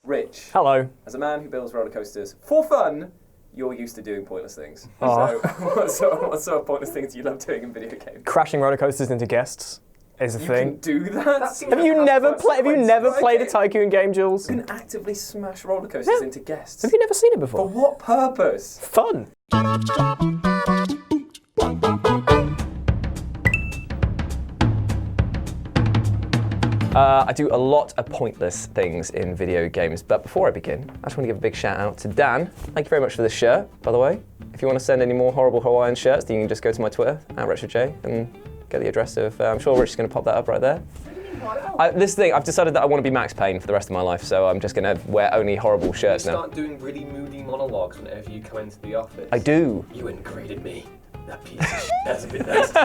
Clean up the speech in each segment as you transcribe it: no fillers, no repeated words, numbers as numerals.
Rich. Hello. As a man who builds roller coasters for fun, you're used to doing pointless things. Oh. So what sort of pointless things do you love doing in video games? Crashing roller coasters into guests is a You thing. can do that? Have you never played a Tycoon game, Jules? You can actively smash roller coasters into guests. Have you never seen it For before? what purpose? Fun. I do a lot of pointless things in video games, but before I begin, I just want to give a big shout out to Dan. Thank you very much for this shirt, by the way. If you want to send any more horrible Hawaiian shirts, then you can just go to my Twitter, @RetroJ, and get the address of, I'm sure Rich is going to pop that up right there. This thing, I've decided that I want to be Max Payne for the rest of my life, so I'm just going to wear only horrible shirts now. You start doing really moody monologues whenever you come into the office. I do. You integrated me. That piece of shit. That's a bit nasty.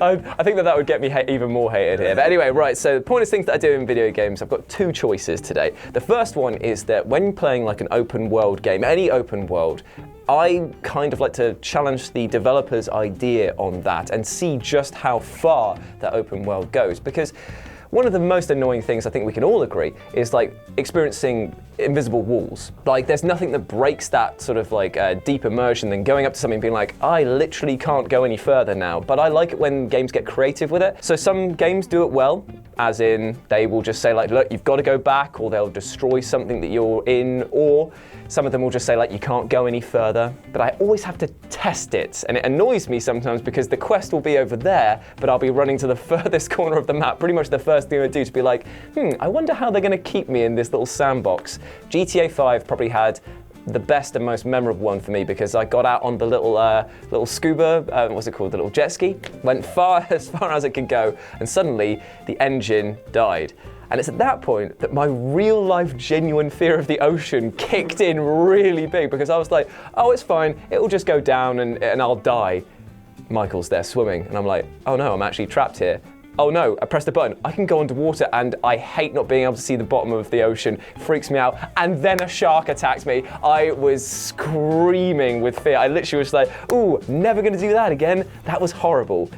I think that would get me even more hated here. But anyway, right, so the pointless things that I do in video games, I've got two choices today. The first one is that when playing like an open world game, any open world, I kind of like to challenge the developer's idea on that and see just how far that open world goes. Because one of the most annoying things I think we can all agree is like experiencing invisible walls. Like there's nothing that breaks that sort of like deep immersion than going up to something and being like, I literally can't go any further now. But I like it when games get creative with it. So some games do it well, as in they will just say like, look, you've got to go back, or they'll destroy something that you're in, or some of them will just say like, you can't go any further. But I always have to test it, and it annoys me sometimes because the quest will be over there, but I'll be running to the furthest corner of the map. Pretty much the first thing I do to be like, I wonder how they're going to keep me in this little sandbox. GTA 5 probably had the best and most memorable one for me because I got out on the little scuba, what's it called, the little jet ski, went as far as it could go, and suddenly the engine died. And it's at that point that my real life genuine fear of the ocean kicked in really big because I was like, oh, it's fine, it'll just go down and I'll die. Michael's there swimming and I'm like, oh no, I'm actually trapped here. Oh no, I pressed the button, I can go underwater and I hate not being able to see the bottom of the ocean, freaks me out, and then a shark attacked me. I was screaming with fear. I literally was like, ooh, never gonna do that again. That was horrible.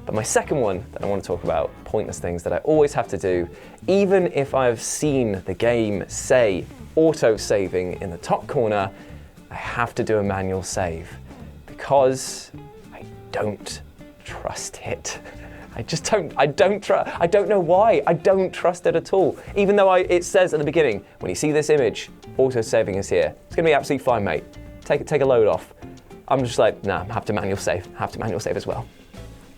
But my second one that I want to talk about, pointless things that I always have to do, even if I've seen the game say auto-saving in the top corner, I have to do a manual save because I don't trust it. I don't know why. I don't trust it at all. Even though it says at the beginning, when you see this image, auto-saving is here. It's gonna be absolutely fine, mate. Take a load off. I'm just like, nah, I have to manual save as well.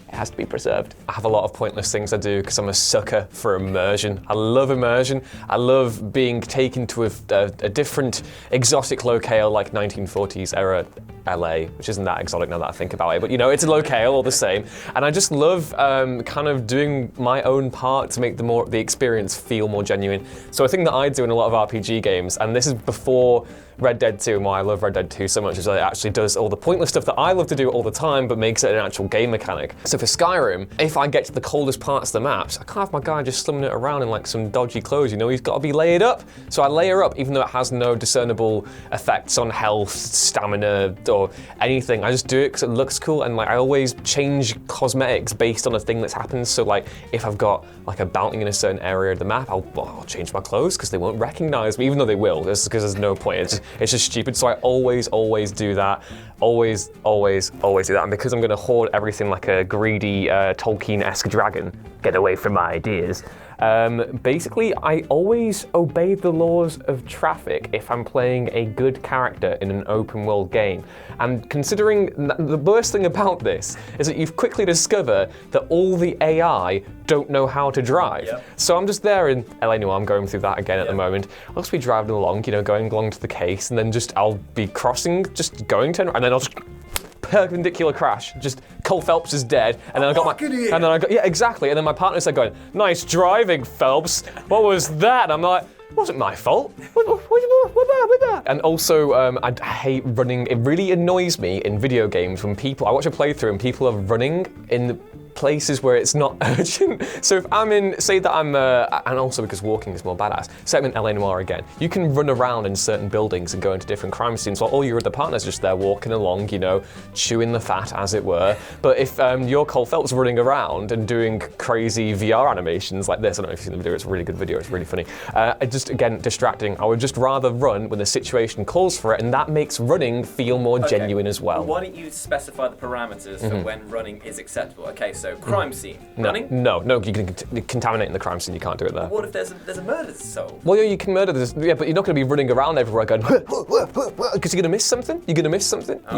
It has to be preserved. I have a lot of pointless things I do because I'm a sucker for immersion. I love immersion. I love being taken to a different exotic locale like 1940s era LA, which isn't that exotic now that I think about it, but you know, it's a locale all the same. And I just love kind of doing my own part to make the experience feel more genuine. So a thing that I do in a lot of RPG games, and this is before Red Dead 2, and why I love Red Dead 2 so much is that it actually does all the pointless stuff that I love to do all the time, but makes it an actual game mechanic. So for Skyrim, if I get to the coldest parts of the maps, I can't have my guy just slumming it around in like some dodgy clothes, you know, he's got to be layered up. So I layer up, even though it has no discernible effects on health, stamina, or anything. I just do it because it looks cool, and like I always change cosmetics based on a thing that's happened. So like if I've got like a bounty in a certain area of the map, I'll change my clothes because they won't recognize me, even though they will. It's because there's no point. It's just stupid. So I always do that. Always do that. And because I'm going to hoard everything like a greedy Tolkien-esque dragon, get away from my ideas. Basically, I always obey the laws of traffic if I'm playing a good character in an open world game. And considering the worst thing about this is that you quickly discover that all the AI don't know how to drive. Yep. So I'm just there in LA Noire, I'm going through that again at the moment. I'll just be driving along, you know, going along to the case, and then I'll be crossing, just going to, and then I'll just perpendicular crash. Just Cole Phelps is dead, and then yeah, exactly. And then my partner's like going, "Nice driving, Phelps. What was that?" And I'm like, "It wasn't my fault." And also, I hate running. It really annoys me in video games when I watch a playthrough and people are running in places where it's not urgent. So if I'm in, say that I'm, and also because walking is more badass, say I'm in LA Noire again, you can run around in certain buildings and go into different crime scenes while all your other partners are just there walking along, you know, chewing the fat, as it were. But if you're Cole Phelps running around and doing crazy VR animations like this, I don't know if you've seen the video, it's a really good video, it's really funny. Just, again, distracting. I would just rather run when the situation calls for it, and that makes running feel more genuine as well. Why don't you specify the parameters for when running is acceptable? Okay, so crime scene. Running? No, you can contaminate in the crime scene, you can't do it there. What if there's a murder solved? Well, yeah, you can murder this, yeah, but you're not going to be running around everywhere going, because you're going to miss something. You've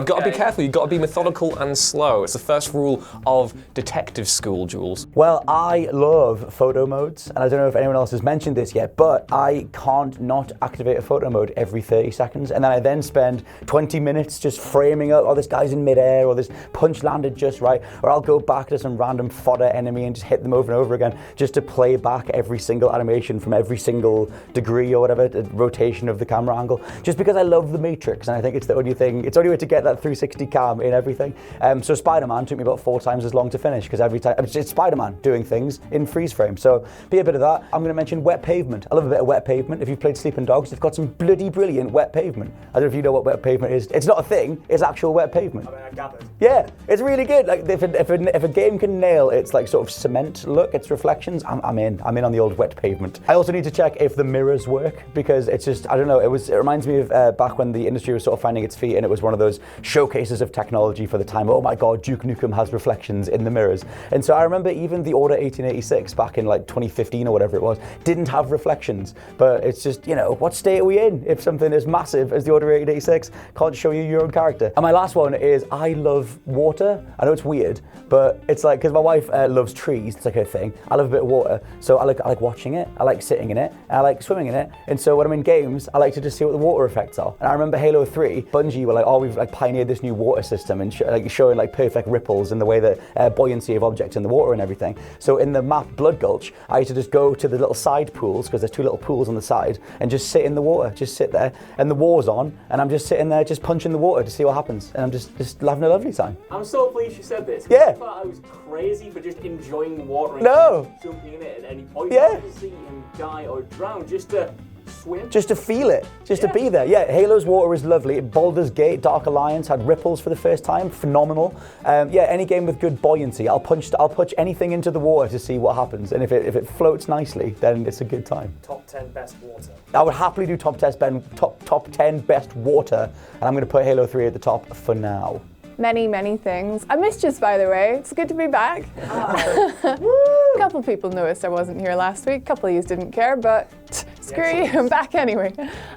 got to be careful, you've got to be methodical and slow. It's the first rule of detective school, Jules. Well, I love photo modes, and I don't know if anyone else has mentioned this yet, but I can't not activate a photo mode every 30 seconds, and then I then spend 20 minutes just framing up, oh, this guy's in midair, or this punch landed just right, or I'll go back to some random fodder enemy and just hit them over and over again, just to play back every single animation from every single degree or whatever, the rotation of the camera angle, just because I love the Matrix, and I think it's the only way to get that 360 cam in everything. So Spider-Man took me about 4 times as long to finish, because every time, it's Spider-Man doing things in freeze frame, so be a bit of that. I'm going to mention wet pavement. I love a bit of wet pavement. If you've played Sleeping Dogs, they've got some bloody brilliant wet pavement. I don't know if you know what wet pavement is. It's not a thing, it's actual wet pavement. I gathered. Yeah, it's really good. Like if a game can nail its like sort of cement look, its reflections, I'm in on the old wet pavement. I also need to check if the mirrors work, because it's just, I don't know, it reminds me of back when the industry was sort of finding its feet, and it was one of those showcases of technology for the time. Oh my God, Duke Nukem has reflections in the mirrors. And so I remember even the Order 1886 back in like 2015 or whatever it was, didn't have reflections. But it's just, you know, what state are we in if something as massive as the Order 1886 can't show you your own character? And my last one is, I love water. I know it's weird, but it's like, because my wife loves trees, it's like her thing. I love a bit of water, so I like watching it, I like sitting in it, and I like swimming in it. And so when I'm in games, I like to just see what the water effects are. And I remember Halo 3, Bungie were like, oh, we've like pioneered this new water system, and showing like perfect ripples and the way that buoyancy of objects in the water and everything. So in the map Blood Gulch, I used to just go to the little side pools, because there's 2 little pools on the side, and just sit in the water, just sit there, and the war's on, and I'm just sitting there just punching the water to see what happens, and I'm just having a lovely time. I'm so pleased you said this. Yeah. I thought I was crazy for just enjoying water and jumping in it at any point. Yeah. I didn't see him die or drown, just to swim. Just to feel it, just to be there. Yeah, Halo's water is lovely. Baldur's Gate, Dark Alliance had ripples for the first time, phenomenal. Yeah, any game with good buoyancy, I'll punch anything into the water to see what happens, and if it floats nicely, then it's a good time. Top 10 best water. I would happily do top 10 best water, and I'm going to put Halo 3 at the top for now. Many things. I missed you, by the way. It's good to be back. A couple of people noticed I wasn't here last week. A couple of you didn't care, but screw you, I'm back anyway.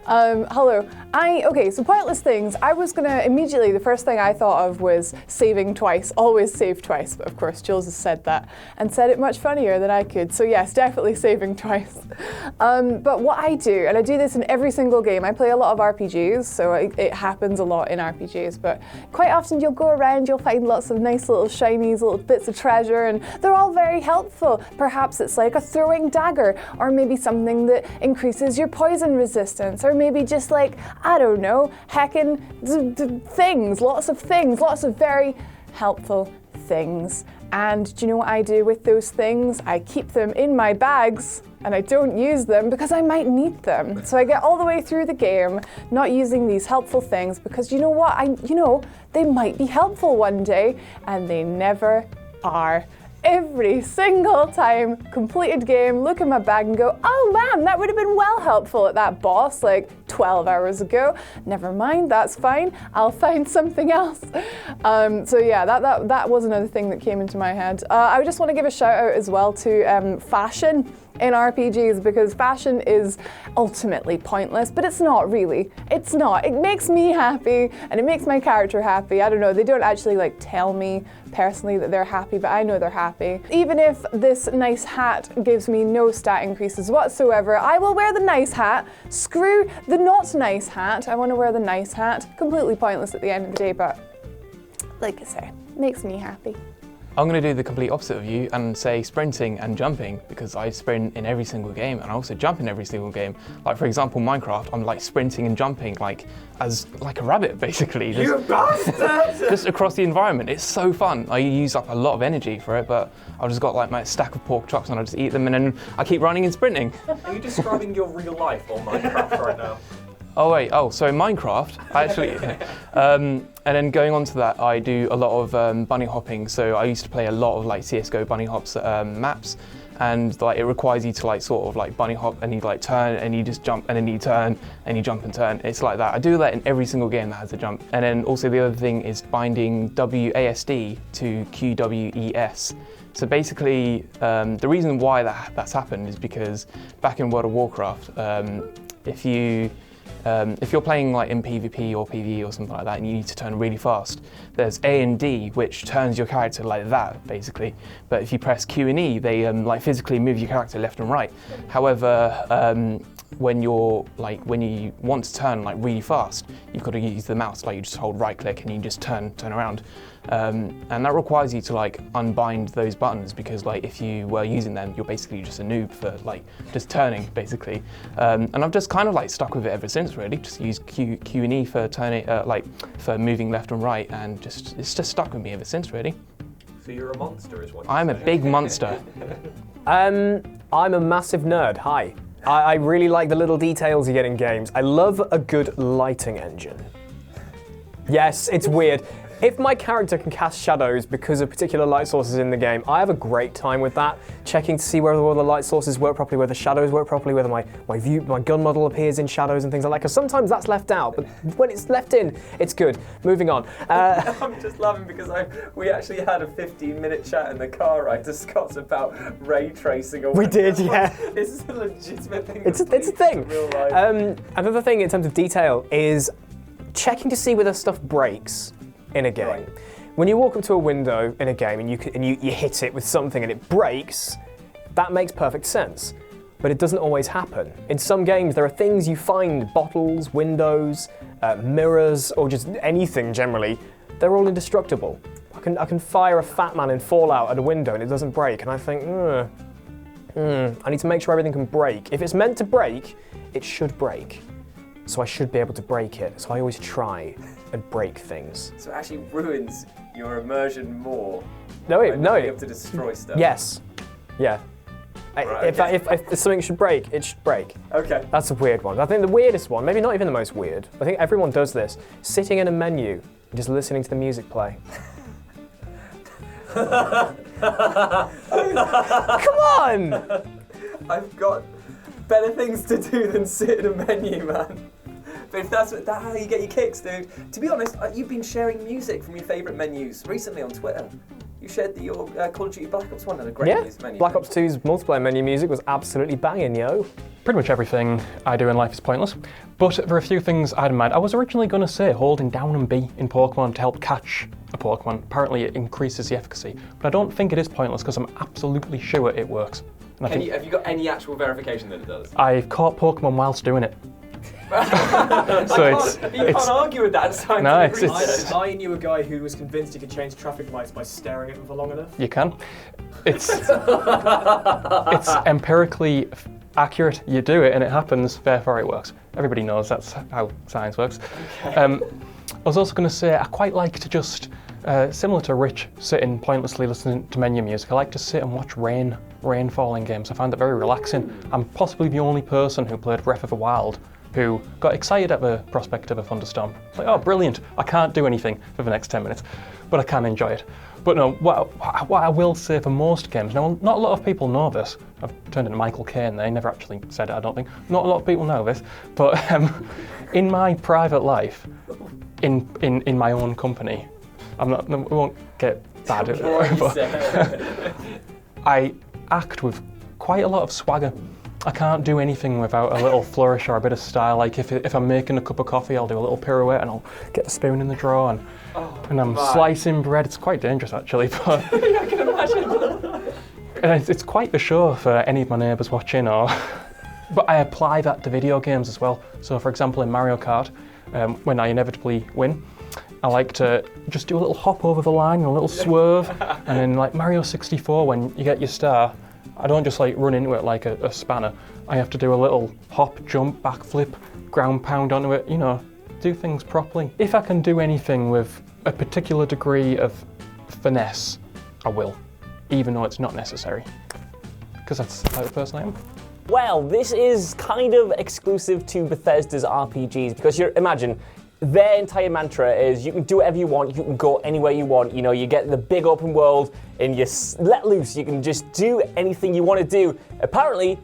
Hello. Okay, so pointless things. I was gonna immediately, the first thing I thought of was saving twice. Always save twice, but of course Jules has said that and said it much funnier than I could. So yes, definitely saving twice. But what I do, and I do this in every single game, I play a lot of RPGs, so it happens a lot in RPGs, but quite often you'll go around, you'll find lots of nice little shinies, little bits of treasure, and they're all very helpful. Perhaps it's like a throwing dagger, or maybe something that increases your poison resistance, or maybe just like, I don't know, heckin' things, lots of very helpful things. And do you know what I do with those things? I keep them in my bags, and I don't use them because I might need them. So I get all the way through the game not using these helpful things, because you know what? They might be helpful one day, and they never are. Every single time, completed game, look in my bag and go, oh man, that would have been well helpful at that boss like 12 hours ago. Never mind, that's fine. I'll find something else. So yeah, that was another thing that came into my head. I just want to give a shout out as well to fashion in RPGs, because fashion is ultimately pointless, but it's not really. It's not. It makes me happy, and it makes my character happy. I don't know, they don't actually like tell me personally that they're happy, but I know they're happy. Even if this nice hat gives me no stat increases whatsoever, I will wear the nice hat. Screw the not nice hat. I want to wear the nice hat. Completely pointless at the end of the day, but like I say, makes me happy. I'm going to do the complete opposite of you and say sprinting and jumping, because I sprint in every single game and I also jump in every single game. Like for example, Minecraft, I'm like sprinting and jumping like a rabbit basically. You bastard! Just across the environment. It's so fun. I use up a lot of energy for it, but I've just got like my stack of pork chops and I just eat them and then I keep running and sprinting. Are you describing your real life on Minecraft right now? Oh wait, so Minecraft, actually, and then going on to that, I do a lot of bunny hopping. So I used to play a lot of like CS:GO bunny hops maps, and like it requires you to like sort of like bunny hop and you like turn and you just jump and then you turn and you jump and turn. It's like that. I do that in every single game that has a jump. And then also the other thing is binding WASD to QWES. So basically, the reason why that's happened is because back in World of Warcraft, if you're playing like in PvP or PvE or something like that and you need to turn really fast, there's A and D which turns your character like that basically. But if you press Q and E, they like physically move your character left and right. However, when you want to turn like really fast, you've got to use the mouse. Like you just hold right click and you just turn around. And that requires you to like unbind those buttons, because like if you were using them, you're basically just a noob for like just turning basically. And I've just kind of like stuck with it ever since really. Just use Q and E for turning, like for moving left and right, and it's just stuck with me ever since really. So you're a monster, is what you're I'm saying. a big monster. I'm a massive nerd. Hi. I really like the little details you get in games. I love a good lighting engine. Yes, it's weird. If my character can cast shadows because of particular light sources in the game, I have a great time with that, checking to see whether all the light sources work properly, whether the shadows work properly, whether my gun model appears in shadows and things like that, because sometimes that's left out, but when it's left in, it's good. Moving on. I'm just laughing because we actually had a 15-minute chat in the car ride to Scott's about ray tracing. Or We did, yeah. This is a legitimate thing. It's a thing. In real life. Another thing in terms of detail is checking to see whether stuff breaks in a game. Right. When you walk up to a window in a game and you hit it with something and it breaks, that makes perfect sense. But it doesn't always happen. In some games, there are things you find, bottles, windows, mirrors, or just anything generally, they're all indestructible. I can fire a fat man in Fallout at a window and it doesn't break, and I think, I need to make sure everything can break. If it's meant to break, it should break. So I should be able to break it. So I always try and break things. So it actually ruins your immersion more. No, by not being able to destroy stuff. Yes. Yeah. Right, If something should break, it should break. Okay. That's a weird one. I think the weirdest one, maybe not even the most weird, I think everyone does this, sitting in a menu and just listening to the music play. Come on! I've got better things to do than sit in a menu, man. But if that's how you get your kicks, dude. To be honest, you've been sharing music from your favourite menus recently on Twitter. You shared your Call of Duty Black Ops 1 and a great menu. Black Ops 2's multiplayer menu music was absolutely banging, yo. Pretty much everything I do in life is pointless, but there are a few things I had in mind. I was originally going to say holding down and B in Pokemon to help catch a Pokemon. Apparently it increases the efficacy, but I don't think it is pointless because I'm absolutely sure it works. And Have you got any actual verification that it does? I've caught Pokemon whilst doing it. You can't argue with that scientific research. I knew a guy who was convinced he could change traffic lights by staring at them for long enough. You can. It's empirically accurate. You do it and it happens, therefore it works. Everybody knows that's how science works. Okay. I was also going to say I quite like to just, similar to Rich sitting pointlessly listening to menu music, I like to sit and watch rain falling games. I find that very relaxing. I'm possibly the only person who played Breath of the Wild who got excited at the prospect of a thunderstorm. It's like, oh, brilliant, I can't do anything for the next 10 minutes, but I can enjoy it. But no, what I will say for most games, now not a lot of people know this, I've turned into Michael Caine there, he never actually said it, I don't think. Not a lot of people know this, but in my private life, in my own company, we won't get bad at it, but I act with quite a lot of swagger. I can't do anything without a little flourish or a bit of style. Like if I'm making a cup of coffee, I'll do a little pirouette and I'll get the spoon in the drawer and I'm slicing bread. It's quite dangerous actually, but I can imagine. And it's quite the show for any of my neighbours watching. But I apply that to video games as well. So for example, in Mario Kart, when I inevitably win, I like to just do a little hop over the line, a little swerve, and then like Mario 64, when you get your star, I don't just like run into it like a spanner. I have to do a little hop, jump, backflip, ground pound onto it, you know, do things properly. If I can do anything with a particular degree of finesse, I will, even though it's not necessary, because that's the type of person I am. Well, this is kind of exclusive to Bethesda's RPGs, because imagine, their entire mantra is you can do whatever you want, you can go anywhere you want, you know, you get the big open world and you let loose, you can just do anything you want to do, apparently,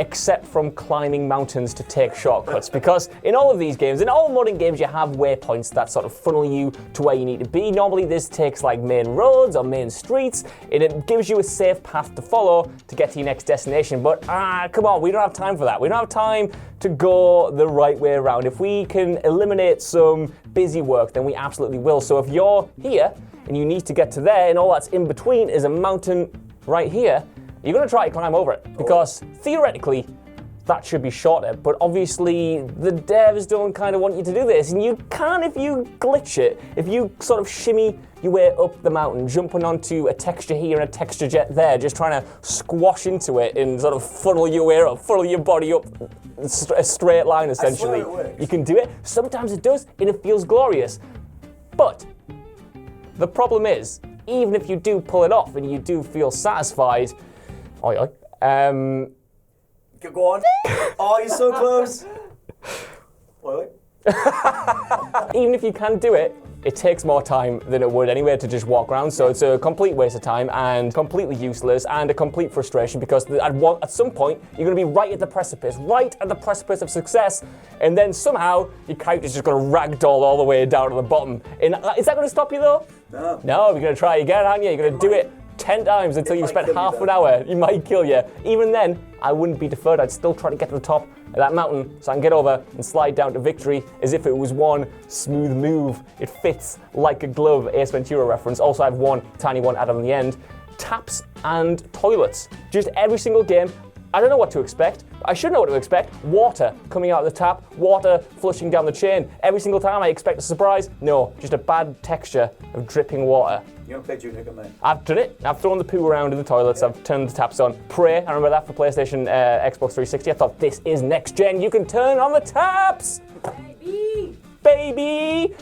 except from climbing mountains to take shortcuts, because in all of these games, in all modern games, you have waypoints that sort of funnel you to where you need to be. Normally this takes like main roads or main streets, and it gives you a safe path to follow to get to your next destination, but come on, we don't have time for that. We don't have time to go the right way around. If we can eliminate some busy work, then we absolutely will. So if you're here and you need to get to there, and all that's in between is a mountain right here, you're going to try to climb over it, because theoretically that should be shorter, but obviously the devs don't kind of want you to do this, and you can if you glitch it. If you sort of shimmy your way up the mountain, jumping onto a texture here and a texture jet there, just trying to squash into it and sort of funnel your way up, funnel your body up a straight line essentially. I swear it works. You can do it. Sometimes it does, and it feels glorious. But the problem is, even if you do pull it off and you do feel satisfied, go on. Oh, you're so close. Even if you can do it, it takes more time than it would anyway to just walk around, so it's a complete waste of time and completely useless and a complete frustration, because at some point you're going to be right at the precipice of success, and then somehow your character's just going to ragdoll all the way down to the bottom. And is that going to stop you though? No, you're going to try again, aren't you? You're going to do it 10 times until you've spent half an hour. It might kill you. Even then, I wouldn't be deferred. I'd still try to get to the top of that mountain so I can get over and slide down to victory as if it was one smooth move. It fits like a glove, Ace Ventura reference. Also, I have one tiny one added on the end. Taps and toilets. Just every single game. I don't know what to expect. I should know what to expect. Water coming out of the tap, water flushing down the chain. Every single time I expect a surprise. No, just a bad texture of dripping water. You don't play Junior, mate. I've done it. I've thrown the poo around in the toilets. I've turned the taps on. Prey, I remember that for PlayStation, Xbox 360. I thought, this is next gen. You can turn on the taps. Baby.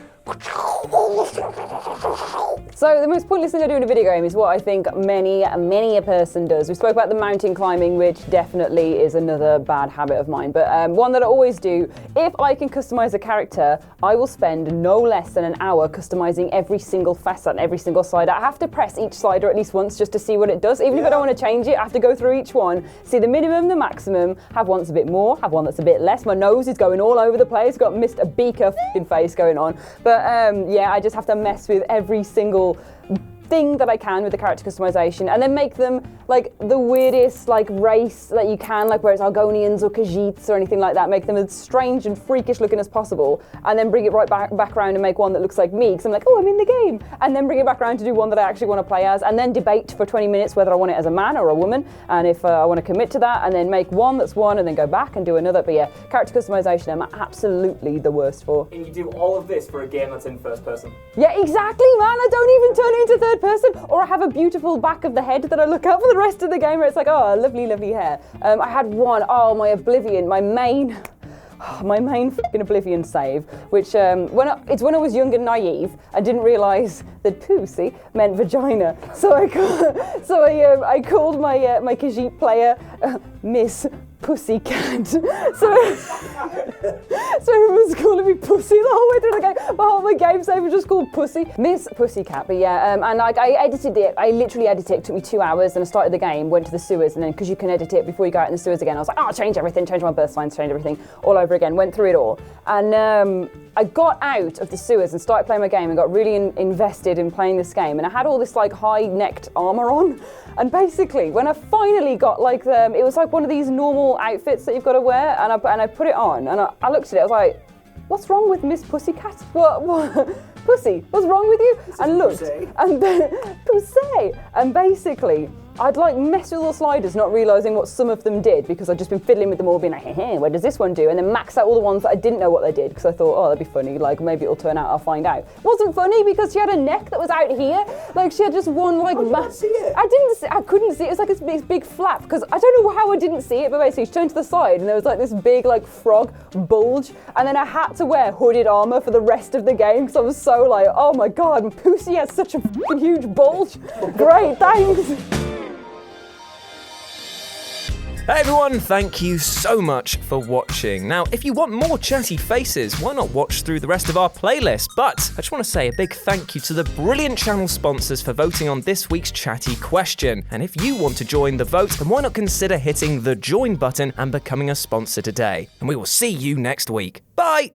So the most pointless thing I do in a video game is what I think many a person does. We spoke about the mountain climbing, which definitely is another bad habit of mine, but one that I always do. If I can customize a character, I will spend no less than an hour customizing every single facet and every single slider. I have to press each slider at least once just to see what it does. Even if I don't want to change it, I have to go through each one, see the minimum, the maximum, have one that's a bit more, have one that's a bit less. My nose is going all over the place, got Mr. Beaker f***ing face going on. But yeah, I just have to mess with every single thing that I can with the character customization, and then make them like the weirdest like race that you can, like where it's Argonians or Khajiits or anything like that. Make them as strange and freakish looking as possible, and then bring it right back around and make one that looks like me, because I'm like, oh, I'm in the game, and then bring it back around to do one that I actually want to play as, and then debate for 20 minutes whether I want it as a man or a woman, and if I want to commit to that, and then make one that's one, and then go back and do another. But yeah, character customization I'm absolutely the worst for. And you do all of this for a game that's in first person. Yeah, exactly, man. I don't even turn it into third person, or I have a beautiful back of the head that I look at for the rest of the game where it's like, oh, lovely, lovely hair. I had one, my Oblivion, my main f***ing Oblivion save, which when I was young and naive, I didn't realise that pussy meant vagina. So I called my Khajiit player Miss Pussycat. So everyone was calling me Pussy the whole way through the game. My game save was just called Pussy. Miss Pussycat. But yeah, and like I edited it. I literally edited it. It took me 2 hours, and I started the game, went to the sewers, and then because you can edit it before you go out in the sewers again, I was like, oh, change everything, change my birth signs, change everything, all over again. Went through it all, and I got out of the sewers and started playing my game and got really invested in playing this game, and I had all this like high-necked armor on, and basically when I finally got like it was like one of these normal outfits that you've got to wear, and I put it on, and I looked at it, I was like, what's wrong with Miss Pussycat? What? Pussy, what's wrong with you? And looked, and then, pussy, and basically I'd like mess with all the sliders, not realising what some of them did because I'd just been fiddling with them all, being like, hey, what does this one do? And then max out all the ones that I didn't know what they did because I thought, oh, that'd be funny. Like maybe it'll turn out, I'll find out. It wasn't funny because she had a neck that was out here. Like she had just one like. I didn't see it. I couldn't see it. It was like this big flap because I don't know how I didn't see it, but basically she turned to the side and there was like this big like frog bulge, and then I had to wear hooded armour for the rest of the game because I was so like, oh my god, Pussy has such a fucking huge bulge. Great, thanks. Hey everyone, thank you so much for watching. Now, if you want more chatty faces, why not watch through the rest of our playlist? But I just want to say a big thank you to the brilliant channel sponsors for voting on this week's chatty question. And if you want to join the vote, then why not consider hitting the join button and becoming a sponsor today? And we will see you next week. Bye!